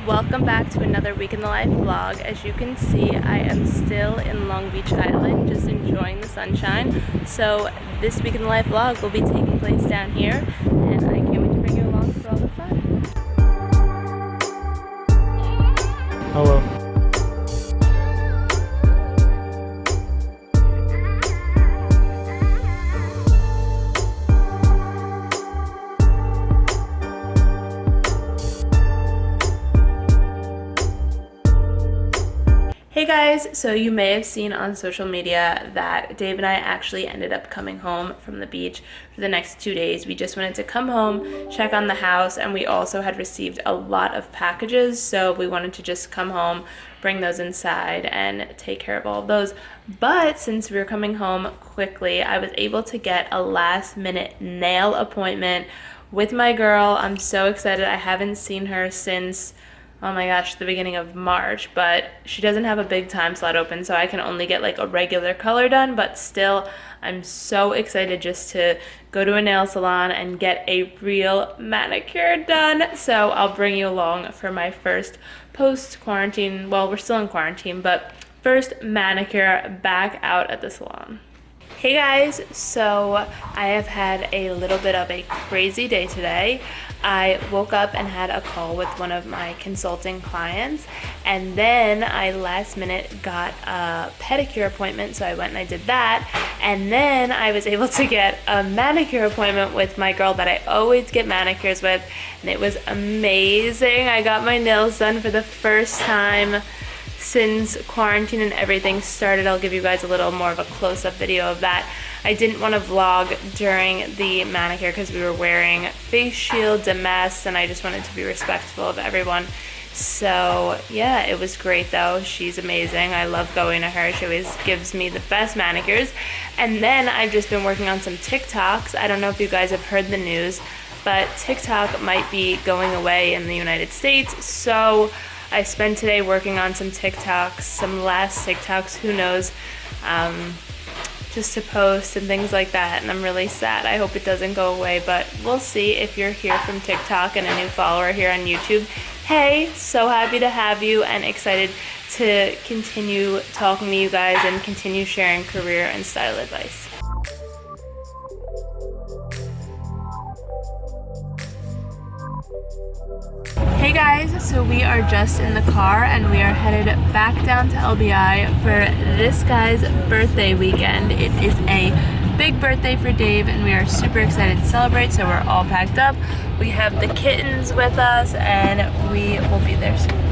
welcome back to another Week in the Life vlog. As you can see, I am still in Long Beach Island, just enjoying the sunshine. So this Week in the Life vlog will be taking place down here, and I can't wait to bring you along for all the fun. Hello. Hey guys, so you may have seen on social media that Dave and I actually ended up coming home from the beach for the next 2 days. We just wanted to come home, check on the house, and we also had received a lot of packages, so we wanted to just come home, bring those inside, and take care of all of those. But since we were coming home quickly, I was able to get a last-minute nail appointment with my girl. I'm so excited. I haven't seen her since, oh my gosh, the beginning of March, but she doesn't have a big time slot open, so I can only get like a regular color done, but still, I'm so excited just to go to a nail salon and get a real manicure done. So I'll bring you along for my first post-quarantine, well, we're still in quarantine, but first manicure back out at the salon. Hey guys, so I have had a little bit of a crazy day today. I woke up and had a call with one of my consulting clients, and then I last minute got a pedicure appointment, so I went and I did that, and then I was able to get a manicure appointment with my girl that I always get manicures with, and it was amazing. I got my nails done for the first time since quarantine and everything started. I'll give you guys a little more of a close-up video of that. I didn't want to vlog during the manicure because we were wearing face shields and masks, and I just wanted to be respectful of everyone. So yeah, it was great though. She's amazing. I love going to her. She always gives me the best manicures. And then I've just been working on some TikToks. I don't know if you guys have heard the news, but TikTok might be going away in the United States. So I spent today working on some TikToks, some last TikToks, who knows, just to post and things like that, and I'm really sad. I hope it doesn't go away, but we'll see. If you're here from TikTok and a new follower here on YouTube, hey, so happy to have you and excited to continue talking to you guys and continue sharing career and style advice. Hey guys, so we are just in the car and we are headed back down to LBI for this guy's birthday weekend. It is a big birthday for Dave and we are super excited to celebrate, so we're all packed up. We have the kittens with us and we will be there soon.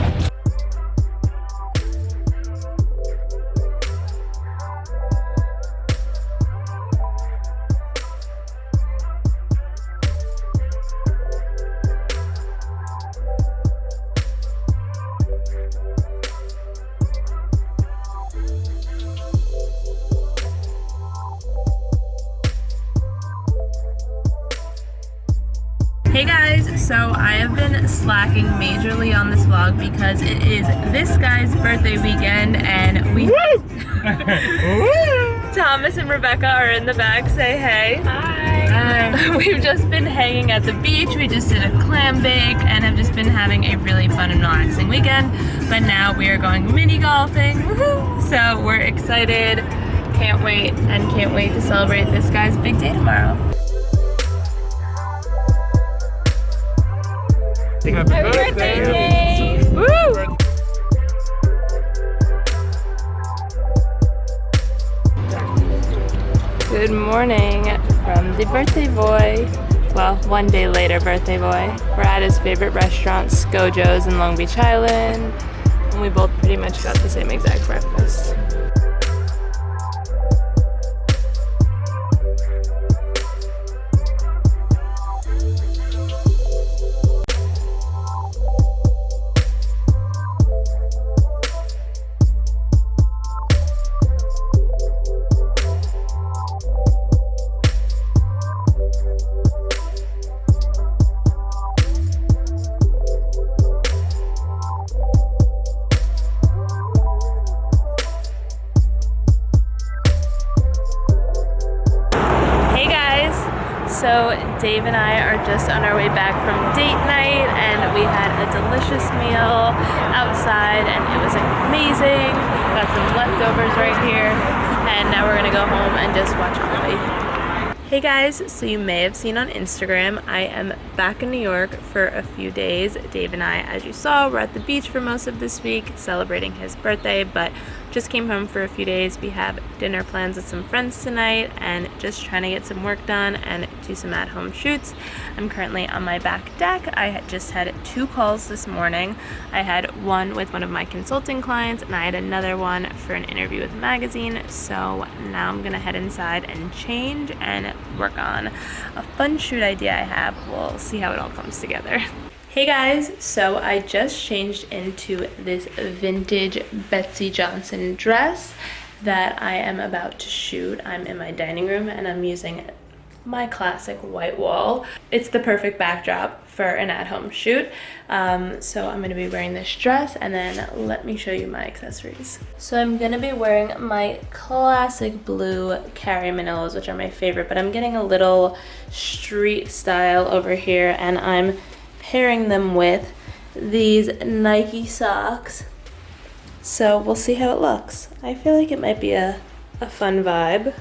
Hey guys, so I have been slacking majorly on this vlog because it is this guy's birthday weekend and we Thomas and Rebecca are in the back. Say hey. Hi. Hi. We've just been hanging at the beach. We just did a clam bake and have just been having a really fun and relaxing weekend, but now we are going mini golfing. Woohoo! So we're excited, can't wait to celebrate this guy's big day tomorrow. Happy birthday, Dave! Woo! Good morning from the birthday boy. Well, 1 day later birthday boy. We're at his favorite restaurant, Skojo's in Long Beach Island, and we both pretty much got the same exact breakfast. So Dave and I are just on our way back from date night, and we had a delicious meal outside and it was amazing. Got some leftovers right here, and now we're gonna go home and just watch a movie. Hey guys, so you may have seen on Instagram, I am back in New York for a few days. Dave and I, as you saw, were at the beach for most of this week celebrating his birthday, but just came home for a few days. We have dinner plans with some friends tonight and just trying to get some work done and do some at-home shoots. I'm currently on my back deck. I just had 2 calls this morning. I had one with one of my consulting clients and I had another one for an interview with a magazine. So now I'm gonna head inside and change and work on a fun shoot idea I have. We'll see how it all comes together. Hey guys, so I just changed into this vintage Betsy Johnson dress that I am about to shoot. I'm in my dining room and I'm using my classic white wall. It's the perfect backdrop for an at-home shoot. So I'm gonna be wearing this dress, and then let me show you my accessories. So I'm gonna be wearing my classic blue Carrie Manilos, which are my favorite, but I'm getting a little street style over here, and I'm pairing them with these Nike socks. So we'll see how it looks. I feel like it might be a fun vibe.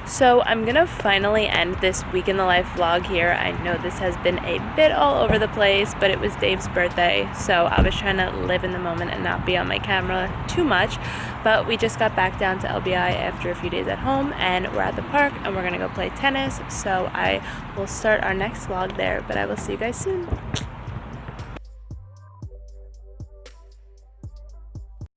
So I'm gonna finally end this week in the life vlog here. I know this has been a bit all over the place, but it was Dave's birthday, so I was trying to live in the moment and not be on my camera too much. But we just got back down to LBI after a few days at home, and we're at the park and we're gonna go play tennis. So I will start our next vlog there, but I will see you guys soon.